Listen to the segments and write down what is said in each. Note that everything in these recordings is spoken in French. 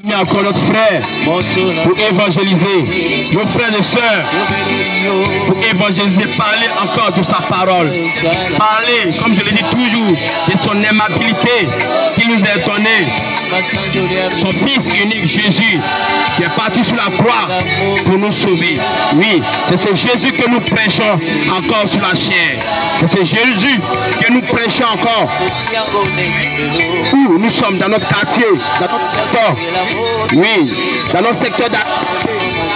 Mis encore notre frère pour évangéliser, nos frères et sœurs, pour évangéliser, parler encore de sa parole, parler, comme je le dis toujours, de son aimabilité qui nous a donné, son fils unique Jésus, qui est parti sur la croix pour nous sauver. Oui, c'est ce Jésus que nous prêchons encore sur la chair. C'est ce Jésus que nous prêchons encore. Où nous sommes dans notre quartier, dans notre secteur. Oui, dans notre secteur d'activité.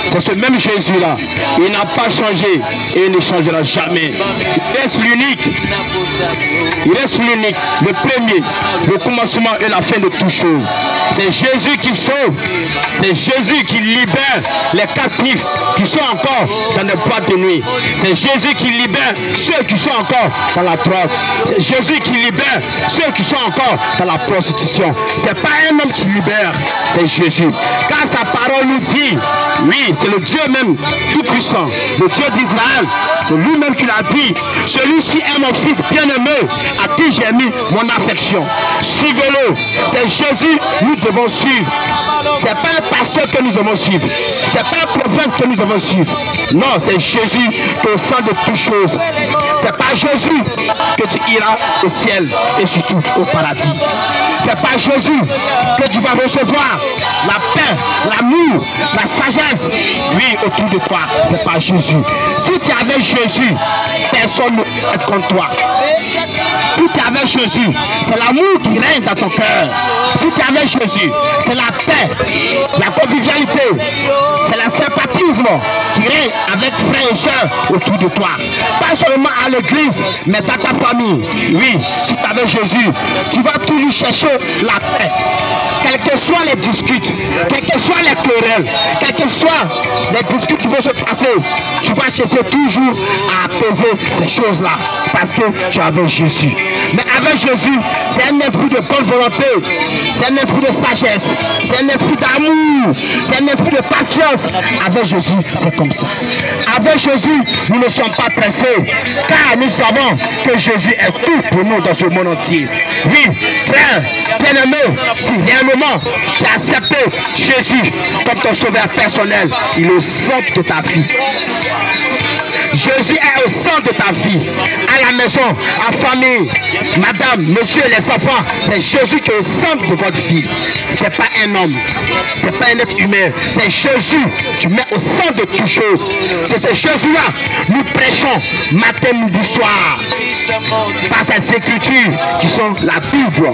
C'est ce même Jésus-là. Il n'a pas changé et il ne changera jamais. Il reste l'unique. Il reste l'unique, le premier, le commencement et la fin de toutes choses. C'est Jésus qui sauve. C'est Jésus qui libère les captifs qui sont encore dans les boîtes de nuit. C'est Jésus qui libère ceux qui sont encore dans la drogue. C'est Jésus qui libère ceux qui sont encore dans la prostitution. Ce n'est pas un homme qui libère, c'est Jésus. Car sa parole nous dit, oui, c'est le Dieu même tout-puissant, le Dieu d'Israël. C'est lui-même qui l'a dit. Celui-ci est mon fils bien-aimé, à qui j'ai mis mon affection. Suivez-le. C'est Jésus, nous devons suivre. Ce n'est pas un pasteur que nous devons suivre. Ce n'est pas un prophète que nous devons suivre. Non, c'est Jésus qui est au centre de toutes choses. Ce n'est pas Jésus que tu iras au ciel et surtout au paradis. Ce n'est pas Jésus que tu vas recevoir la paix, l'amour, la sagesse. Oui, autour de toi, ce n'est pas Jésus. Si tu avais Jésus, personne ne peut être contre toi. Si tu avais Jésus, c'est l'amour qui règne dans ton cœur. Si tu avais Jésus, c'est la paix, la convivialité, c'est le sympathisme qui règne avec frères et sœurs autour de toi. Pas seulement à l'église, mais dans ta famille. Oui, si tu avais Jésus, tu vas toujours chercher la paix. Quels que soient les disputes, quels que soient les querelles, quels que soient les disputes qui vont se passer, tu vas chercher toujours à apaiser ces choses-là. Parce que tu avais Jésus. Mais avec Jésus, c'est un esprit de bonne volonté, c'est un esprit de sagesse, c'est un esprit d'amour, c'est un esprit de patience. Avec Jésus, c'est comme ça. Avec Jésus, nous ne sommes pas pressés, car nous savons que Jésus est tout pour nous dans ce monde entier. Oui, frère, bien-aimé, si réellement tu as accepté Jésus comme ton sauveur personnel, il est au centre de ta vie. Jésus est au centre de ta vie, à la maison, en famille, madame, monsieur, les enfants, c'est Jésus qui est au centre de votre vie. Ce n'est pas un homme, ce n'est pas un être humain, c'est Jésus qui met au centre de toutes choses. C'est ce Jésus-là, nous prêchons matin, midi, soir, par ces écritures qui sont la Bible,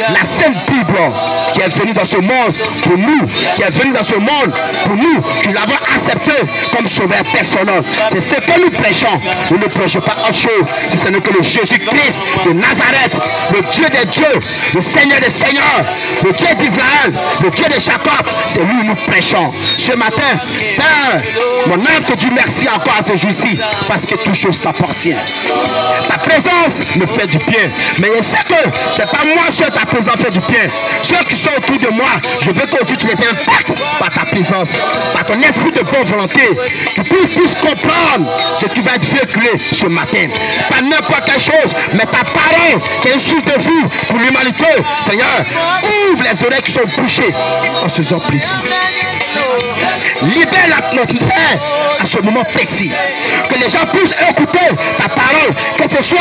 la Sainte Bible, qui est venue dans ce monde pour nous, qui est venue dans ce monde pour nous, qui l'avons accepté comme sauveur personnel. C'est ce que nous prêchons. Nous ne prêchons pas autre chose, si ce n'est que le Jésus-Christ de Nazareth, le Dieu des dieux, le Seigneur des seigneurs, le Dieu d'Israël, le Dieu de Jacob. C'est lui que nous prêchons. Ce matin, Père, mon âme te dit merci encore à ce jour-ci, parce que toute chose t'appartient. Ta présence me fait du bien, mais je sais que ce n'est pas moi seul ta présence fait du bien. Ceux qui sont autour de moi, je veux qu'aussi tu les impactes par ta présence, par ton esprit de bonne volonté, que tu puisses comprendre ce qui va être véhiculé ce matin. Pas n'importe quelle chose, mais ta parole qui est une source de vie pour l'humanité. Seigneur, ouvre les oreilles qui sont bouchées en ce jour précis. Libère l'atmosphère à ce moment précis. Que les gens puissent écouter ta parole, que ce soit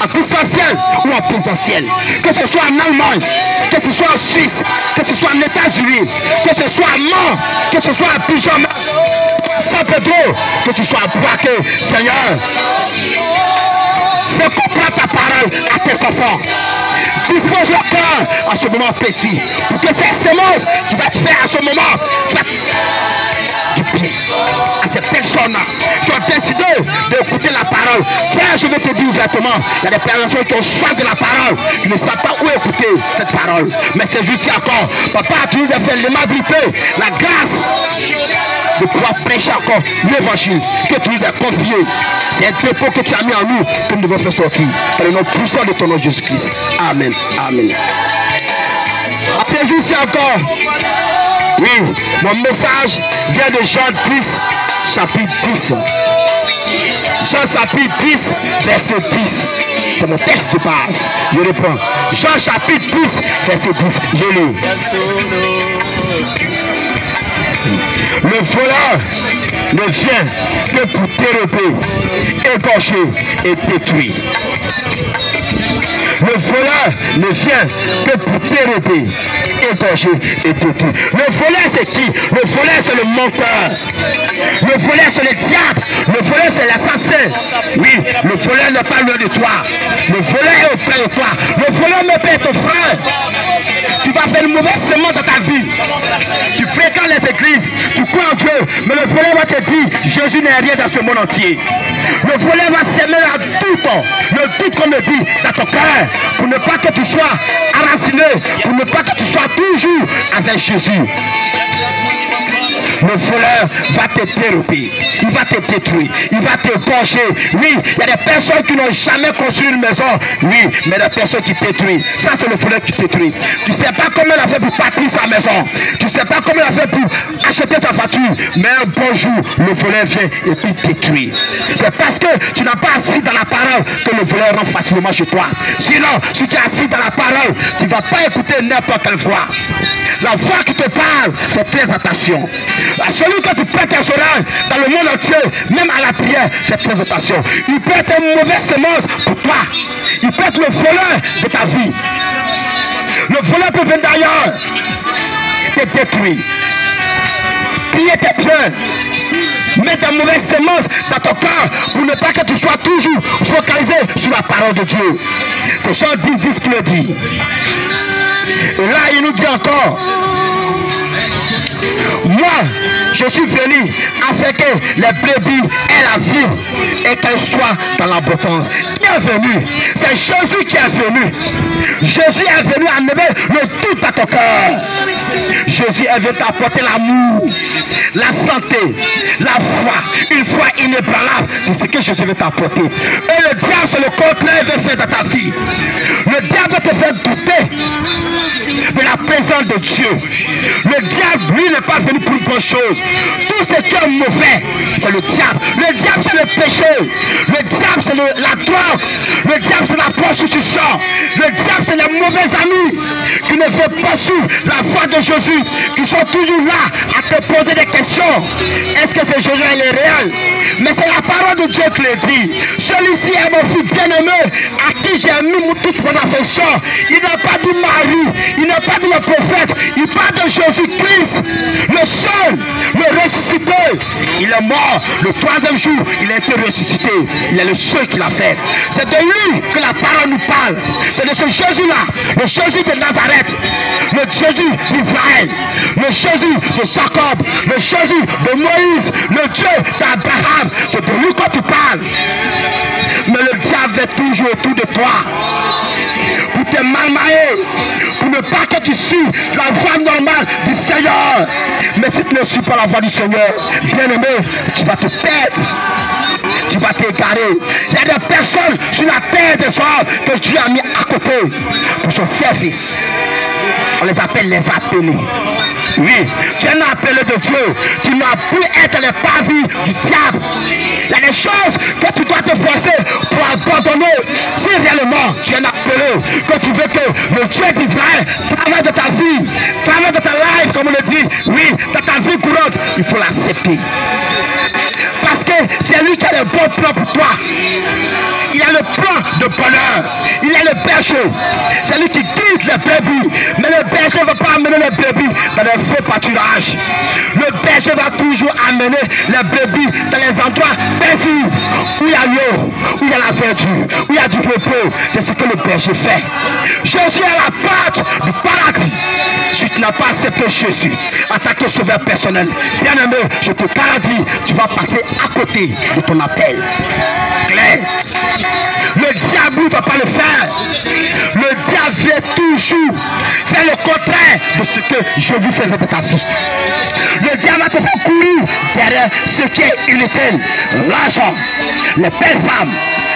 en distanciel ou en présentiel. Que ce soit en Allemagne, que ce soit en Suisse, que ce soit en États-Unis, que ce soit à Mans, que ce soit à Pigeon, Saint-Pedro, que ce soit à Boaké. Seigneur, fais comprendre ta parole à tes enfants. Dispose leur cœur à ce moment précis, pour que cette sémence qui va te faire à ce moment va du bien à ces personnes qui ont décidé d'écouter la parole. Frère, je vais te dire ouvertement, il y a des personnes qui ont soif de la parole, qui ne savent pas où écouter cette parole. Mais c'est juste encore, papa, tu nous as fait l'aimabilité, la grâce de pouvoir prêcher encore l'évangile que tu nous as confié. C'est un dépôt que tu as mis en nous que nous devons faire sortir. Par le nom puissant de ton nom Jésus-Christ. Amen. Amen. Après juste encore, oui, mon message vient de Jean 10, chapitre 10. Jean chapitre 10, verset 10. C'est mon texte de base. Je reprends. Jean chapitre 10, verset 10. Je lis. Le voleur ne vient que pour dérober, égorger et détruire. Le voleur ne vient que pour dérober, égorger et détruire. Le voleur c'est qui? Le voleur c'est le menteur. Le voleur c'est le diable. Le voleur c'est l'assassin. Oui, le voleur n'est pas loin de toi. Le voleur est auprès de toi. Le voleur me paie ton frère. Tu vas faire une mauvaise semence dans ta vie. Tu fréquentes les églises, tu crois en Dieu, mais le voleur va te dire, Jésus n'est rien dans ce monde entier. Le voleur va s'aimer à le doute comme le dit, dans ton cœur, pour ne pas que tu sois enraciné, pour ne pas que tu sois toujours avec Jésus. Le voleur va te dérober, il va te détruire, il va te pencher. Oui, il y a des personnes qui n'ont jamais construit une maison. Oui, mais des personnes qui détruisent. Ça, c'est le voleur qui détruit. Tu ne sais pas comment il a fait pour bâtir sa maison. Tu ne sais pas comment il a fait pour acheter sa voiture. Mais un bon jour, le voleur vient et puis détruit. C'est parce que tu n'as pas assis dans la parole que le voleur rentre facilement chez toi. Sinon, si tu es assis dans la parole, tu ne vas pas écouter n'importe quelle voix. La voix qui te parle, fais très attention. Celui que tu prêtes tes oreilles dans le monde entier, même à la prière, fais très attention. Il peut être une mauvaise semence pour toi. Il peut être le voleur de ta vie. Le voleur peut venir d'ailleurs te détruire, piller tes biens, mettre de mauvaises semences dans ton cœur pour ne pas que tu sois toujours focalisé sur la parole de Dieu. C'est Jean 10 qui le dit. Et là, il nous dit encore, moi, je suis venu afin que les brebis aient la vie et qu'elles soient dans l'abondance. Qui est venu? C'est Jésus qui est venu. Jésus est venu enlever le doute à ton cœur. Jésus est venu t'apporter l'amour, la santé, la foi, une foi inébranlable. C'est ce que Jésus veut t'apporter. Et le diable, c'est le contraire, veut faire dans ta vie. Le diable veut te faire douter de la présence de Dieu. Le diable, lui, n'est pas venu pour une bonne chose. Tout ce qui est mauvais, c'est le diable. Le diable, c'est le péché. Le diable, c'est la drogue. Le diable, c'est la prostitution. Le diable, c'est les mauvais amis qui ne veulent pas suivre la foi de Jésus, qui sont toujours là à te poser des questions. Est-ce que ce Jésus est réel? Mais c'est la parole de Dieu qui le dit. Celui-ci est mon fils bien-aimé, à qui j'ai mis toute mon affection. Il n'a pas dit Marie, il n'a pas dit le prophète, il parle de Jésus-Christ, le seul, le ressuscité. Il est mort, le troisième jour, il a été ressuscité. Il est le seul qui l'a fait. C'est de lui que la parole nous parle. C'est de ce Jésus-là, le Jésus de Nazareth, le Jésus d'Israël, le Jésus de Jacob, le Jésus de Moïse, le Dieu d'Abraham. C'est de lui que tu parles. Mais le diable est toujours autour de toi pour te malmailler, pour ne pas que tu suives la voie normale du Seigneur. Mais si tu ne suis pas la voie du Seigneur, bien aimé, tu vas te perdre. Tu vas t'égarer. Il y a des personnes sur la terre des hommes que Dieu a mis à côté pour son service. On les appelle les appelés. Oui, tu es un appelé de Dieu. Tu n'as plus être les parvis du diable. Il y a des choses que tu dois te forcer pour abandonner. Si réellement tu es un appelé, que tu veux que le Dieu d'Israël travaille de ta vie, travaille de ta life, comme on le dit, oui, dans ta vie courante, il faut l'accepter. Parce que c'est lui qui a le bon plan pour toi. Il a le plan de bonheur. Il a le berger. C'est lui qui guide les brebis. Mais le berger ne va pas amener les brebis dans les faux pâturages. Le berger va toujours amener les brebis dans les endroits paisibles, où il y a l'eau, où il y a la verdure, où il y a du repos. C'est ce que le berger fait. Jésus est à la porte du paradis. Si tu n'as pas accepté Jésus en tant que sauveur personnel, bien aimé, je te garantis, tu vas passer à côté de ton appel. Clair. Le diable ne va pas le faire. Le diable vient toujours faire le contraire de ce que Jésus fait de ta vie. Le diable va te faire courir derrière ce qui est inutile. L'argent, les belles femmes,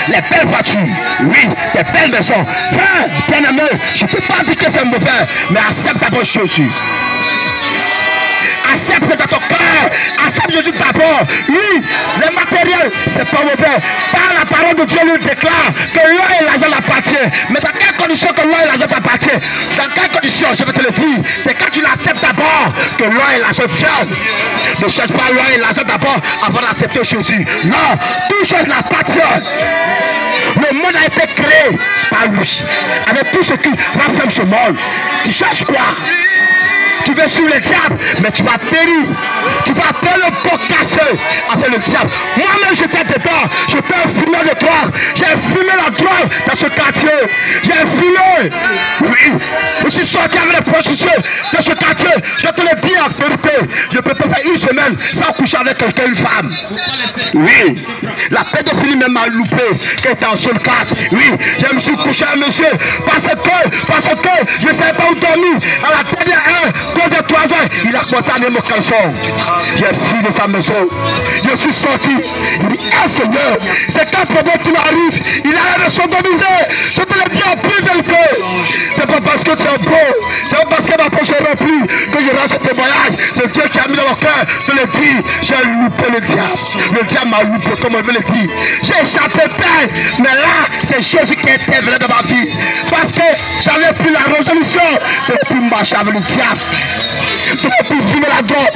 les belles voitures, oui, les belles maisons. Frère, bien aimé, je ne peux pas dire que c'est mauvais, mais accepte d'abord Jésus. Accepte dans ton cœur, accepte Jésus d'abord. Oui, les matériaux matériel, c'est pas mauvais. Par la parole de Dieu, lui déclare que l'or et l'argent l'appartiennent. Mais dans quelles conditions que l'or et l'argent t'appartiennent? Dans quelles conditions? Je vais te le dire. C'est quand tu l'acceptes d'abord que l'or et l'argent viennent. Ne cherche pas l'or et l'argent d'abord avant d'accepter Jésus. Non, toutes choses l'appartiennent. Le monde a été créé par lui. Avec tout ce qui renferme ce monde. Tu cherches quoi? Tu veux suivre le diable, mais tu vas périr. Tu vas faire le pot cassé avec le diable. Moi-même j'étais dedans. J'étais un fumeur de drogue. J'ai fumé la drogue dans ce quartier. J'ai fumé. Oui. Je suis sorti avec les prostituées de ce quartier. Je te le dis en vérité. Je peux pas faire une semaine sans coucher avec quelqu'un, une femme. Oui. La pédophilie même m'a loupé. Qui était en seul 4. Oui. Je me suis couché à un monsieur. Parce que je ne savais pas où dormir. À la dernière heure. Cause de 3 heures, il a commencé à aller mon caleçon. J'ai fui de sa maison. Je suis sorti. Il dit, ah Seigneur, c'est qu'un problème qui m'arrive. Il a l'air de sodomiser. Je te le dis en plus vérité. C'est pas parce que tu es beau. C'est pas parce que ma poche est remplie que je rends ce témoignage. C'est Dieu qui a mis dans mon cœur de le dire. J'ai loupé le diable. Le diable m'a loupé, comme on veut le dire. J'ai échappé peine. Mais là, c'est Jésus qui est intervenu dans ma vie. Parce que j'avais pris la résolution de ne plus marcher avec le diable. Tu ne peux plus fumer la drogue,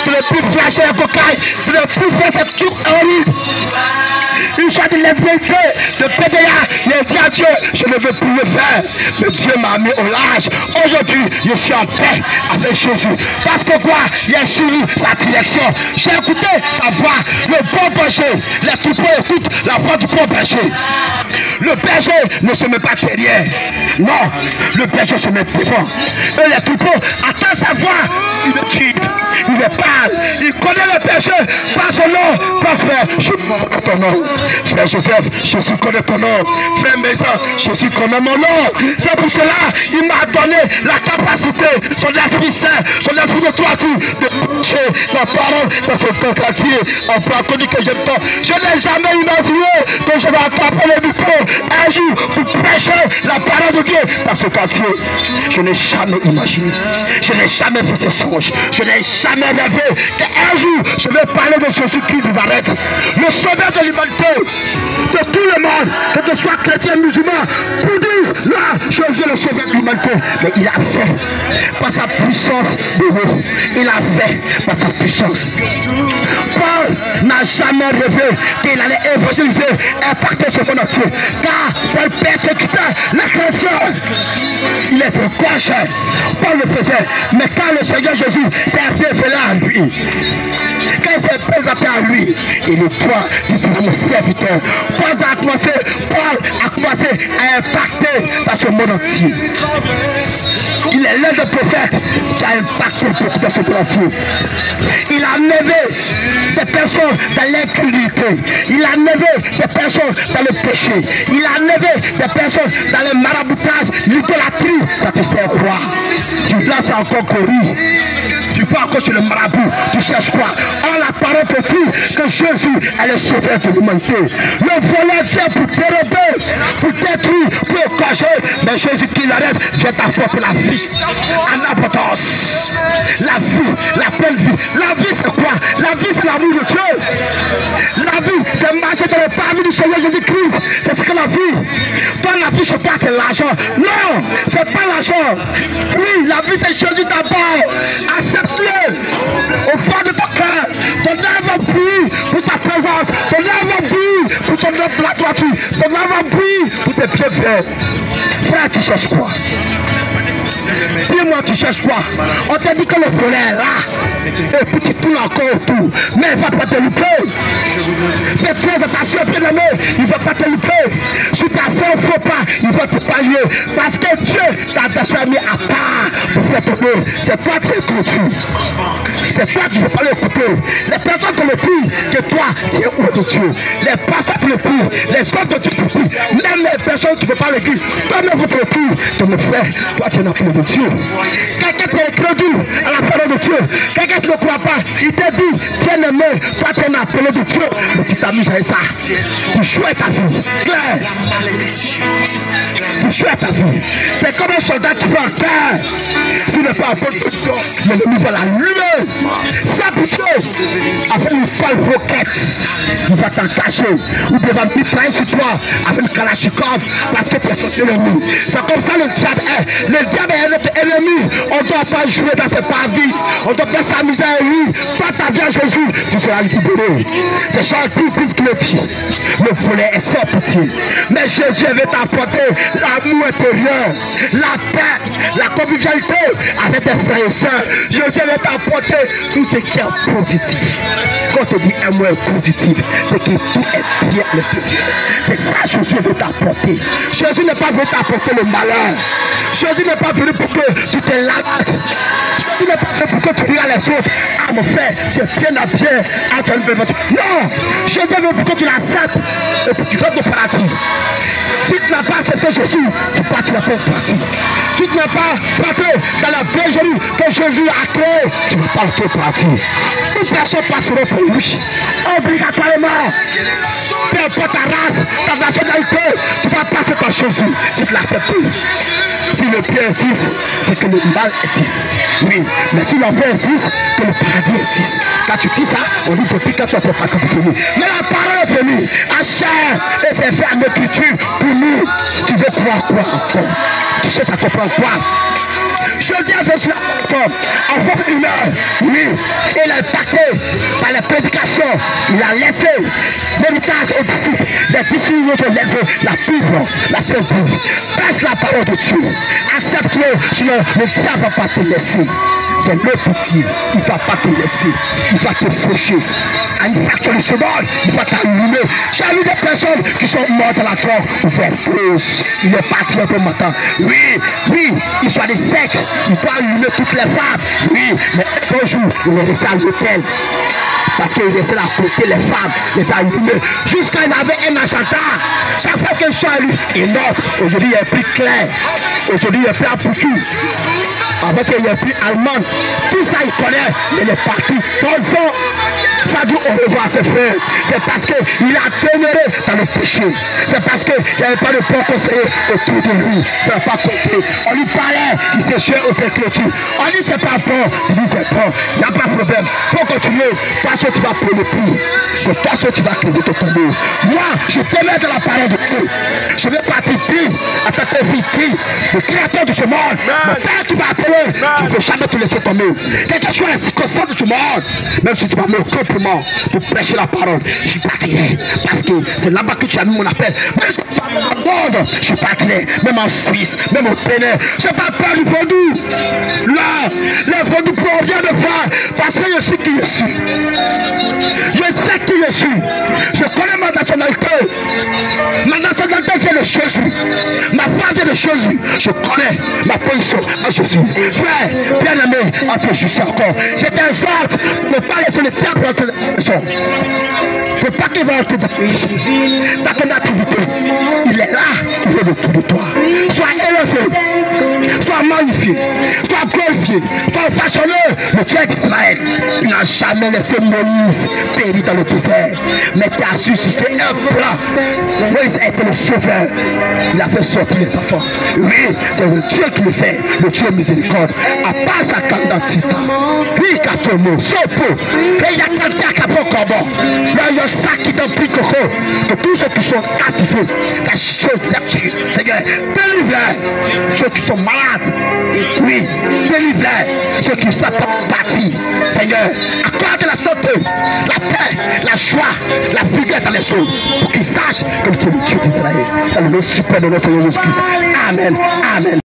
tu ne peux plus flasher la cocaïne, tu ne peux plus faire cette truc horrible. Une fois de lesbienité, de PDA, j'ai dit à Dieu, je ne veux plus le faire. Mais Dieu m'a mis au large. Aujourd'hui, je suis en paix avec Jésus. Parce que quoi? J'ai suivi sa direction. J'ai écouté sa voix. Le bon berger, les troupeaux écoutent la voix du bon berger. Le berger ne se met pas derrière. Non, le berger se met devant. Et les troupeaux attendent sa voix. Il me tue, il me parle. Il connaît le berger par son nom. Prospère, je connais ton nom. Frère Joseph, Jésus connaît ton nom. Frère Maison, Jésus connaît mon nom. C'est pour cela il m'a donné la capacité, son esprit saint, son esprit de droiture, de prêcher la parole dans ce quartier. On peut connu que je t'en. Je n'ai jamais imaginé que je vais attraper le micro un jour pour prêcher la parole de Dieu dans ce quartier. Je n'ai jamais imaginé. Je n'ai jamais fait ce songe. Je n'ai jamais rêvé qu'un jour je vais parler de Jésus-Christ de Nazareth, le sauveur de l'humanité, de tout le monde, que ce soit chrétien, musulman, bouddhiste, là, Jésus est le sauveur de l'humanité. Mais il a fait par sa puissance de haut. Il a fait par sa puissance. Paul n'a jamais rêvé qu'il allait évangéliser, impacter ce monde entier. Car Paul persécutait les chrétiens. Il les encourageait. Paul le faisait. Mais quand le Seigneur Jésus s'est révélé à lui, quand il s'est présenté à lui, il dit, toi, tu seras mon serviteur. Paul a commencé à impacter dans ce monde entier. Il est l'un des prophètes qui a impacté beaucoup dans ce monde entier. Il a levé des personnes dans l'incrédulité. Il a levé des personnes dans le péché. Il a levé des personnes dans le maraboutage, l'idolâtrie. Ça te sert quoi? Tu lances encore courir. Tu vas encore chez le marabout. Tu cherches quoi? On la parole te dit que Jésus est le sauveur de l'humanité. Le voleur vient pour dérober, pour détruire, pour écorcher. Mais Jésus qui l'arrête vient t'apporter la vie en abondance. La vie, la belle vie. La vie c'est quoi? La vie c'est l'amour de Dieu. La vie c'est marcher dans le parmi du Seigneur Jésus-Christ. C'est ce que la vie. Toi la vie je crois c'est l'argent. Non, c'est pas l'argent. Oui, la vie c'est Jésus d'abord. Accepte-le au fond de ton cœur. Ton âme va briller pour sa présence. Ton âme va briller pour son œuvre de la droiture. Ton âme va briller pour tes bienfaits. Frère, tu cherches quoi? Dis-moi, tu cherches quoi? On t'a dit que le volet est là. Et puis tu tournes encore autour. Mais il ne va pas te louper. Fais très attention, bien-aimé. Il ne va pas te louper. Si tu as fait un faux pas, il va te pallier. Parce que Dieu t'a déjà mis à part pour faire ton œuvre. C'est toi qui écoutes. C'est toi qui ne veux pas l'écouter. Les personnes te le disent que toi, tu es haut de Dieu. Les pasteurs te le disent. Les hommes te le disent. Même les personnes qui ne veulent pas le dire. Toi-même, vous te le dites. Que mon frère, toi, tu es un appel de Dieu. Quelqu'un qui est crédule à la parole de Dieu. Quelqu'un qui ne croit pas, il te dit, bien aimé, toi tu es un appelé de Dieu. Mais tu t'amuses avec ça. Tu joues ta vie. Claire. Tu joues ta vie. C'est comme un soldat qui va en guerre. S'il ne fait pas en position, l'ennemi va la lumer. Simple chose. Avec une folle roquette, il va t'en cacher. Ou il va mitrailler sur toi avec une kalachnikov parce que tu es son ennemi. C'est comme ça le diable est. Le diable est notre ennemi. On ne doit pas jouer dans ses paradis. On ne doit pas s'amuser à lui. Toi, ta vie à Jésus, tu seras libéré. C'est Jean-Christ qui le dit. Le volet est sans pitié. Mais Jésus veut t'apporter l'amour intérieur, la paix, la convivialité avec tes frères et sœurs. Jésus veut t'apporter tout ce qui est positif. Quand on dit un mot positif, c'est que tout est bien à l'intérieur. C'est ça que Jésus veut t'apporter. Jésus n'est pas venu t'apporter le malheur. Jésus n'est pas venu pour que tu te laves. Jésus n'est pas venu pour que tu regardes les autres. Ah mon frère, tu es bien à bien. Ah, tu as une belle voiture. Non, Jésus veut pour que tu l'acceptes et que tu rentres au paradis. Si tu n'as pas accepté Jésus, tu partiras pas au paradis. Si tu n'as pas rentré dans la bergerie que Jésus a créée, tu ne vas pas rentrer au paradis. Toute personne passera pour lui. Obligatoirement. Peu importe ta race, ta nationalité, tu vas passer par Jésus. Si tu l'acceptes. Si le bien insiste, c'est que le mal insiste. Oui, mais si l'enfer insiste, que le paradis insiste. Quand tu dis ça, on dit depuis quand tu as pas fini. Mais la parole est venue à chair et c'est fait en écriture pour nous. Tu veux croire quoi encore? Tu cherches à comprendre quoi? Jésus a fait sur la forme, en forme humaine, oui, il est impacté par les prédications, il a laissé l'héritage aux disciples, les disciples ont laissé la Bible, la Sainte Bible, passe la parole de Dieu, accepte-le, sinon le diable ne va pas te laisser. C'est le petit, il ne va pas te laisser, il va te faucher. À une fraction de seconde, il va t'allumer. J'ai vu des personnes qui sont mortes dans la drogue overdose. Il est parti un peu matin. Oui, il soit des secs, il doit allumer toutes les femmes. Oui, mais un jour, il est resté à l'hôtel. Parce qu'il laissait à côté les femmes, les allumer. Jusqu'à il avait un agenteur. Chaque fois qu'il soit à lui, il note. Aujourd'hui, il est plus clair. Aujourd'hui, il est plus apoutu. Avant qu'il n'y ait plus allemand, tout ça il connaît, mais il est parti. Bonjour, ça dit au revoir à ses frères. C'est parce qu'il a demeuré dans le péché. C'est parce qu'il n'y avait pas de bon conseiller autour de lui. Ça n'a pas compté. On lui parlait, il s'échouait aux écritures. On dit c'est pas bon, il dit c'est bon. Il n'y a pas de problème. Il faut continuer. Toi, ce tu vas payer le prix. C'est toi, ce tu vas creuser ton tombeau. Moi, je demeure dans la parole de Dieu. Je vais partir en tant que victime, le créateur de ce monde. Mon père, tu vas appeler. Je ne veux jamais te laisser tomber. Quelle que soit la circonstance de ce monde, même si tu vas me compliment pour prêcher la parole, je partirai. Parce que c'est là-bas que tu as mis mon appel. Même si monde, je partirai. Même en Suisse, même au Bénin. Je n'ai pas peur du vaudou. Là, les vaudous pourront rien de faire. Parce que je sais qui je suis. Je sais qui je suis. Je connais ma nationalité. Ma nationalité vient de Jésus. Ma femme vient de Jésus. Je connais ma position à Jésus. Frère, bien aimé, à ce juste encore. Je t'exhorte de ne pas laisser le diable rentrer dans la maison. Il ne faut pas qu'il va rentrer dans ta maison. Dans ton activité. Il est là, il veut de tout de toi. Sois élevé, sois magnifié, sois glorifié, sois façonné. Le Dieu d'Israël, il n'a jamais laissé Moïse périr dans le désert, mais qui a suscité un plan. Moïse a été le sauveur. Il a fait sortir les enfants. Oui, c'est le Dieu qui le fait, le Dieu miséricorde. À part sa candidature, oui, Katomo, Sopo, et il y a candidat à Capon Corbo. Il y a ça qui t'en prie que tous ceux qui sont captivés, la chose là-dessus, Seigneur, délivre ceux qui sont malades. Oui, délivre ceux qui ne savent pas bâtir. Seigneur, accorde la santé, la paix, la joie, la vigueur dans les eaux, pour qu'ils sachent que tu es le Dieu d'Israël. Dans le nom super de notre Seigneur Jésus-Christ. Amen. Amen.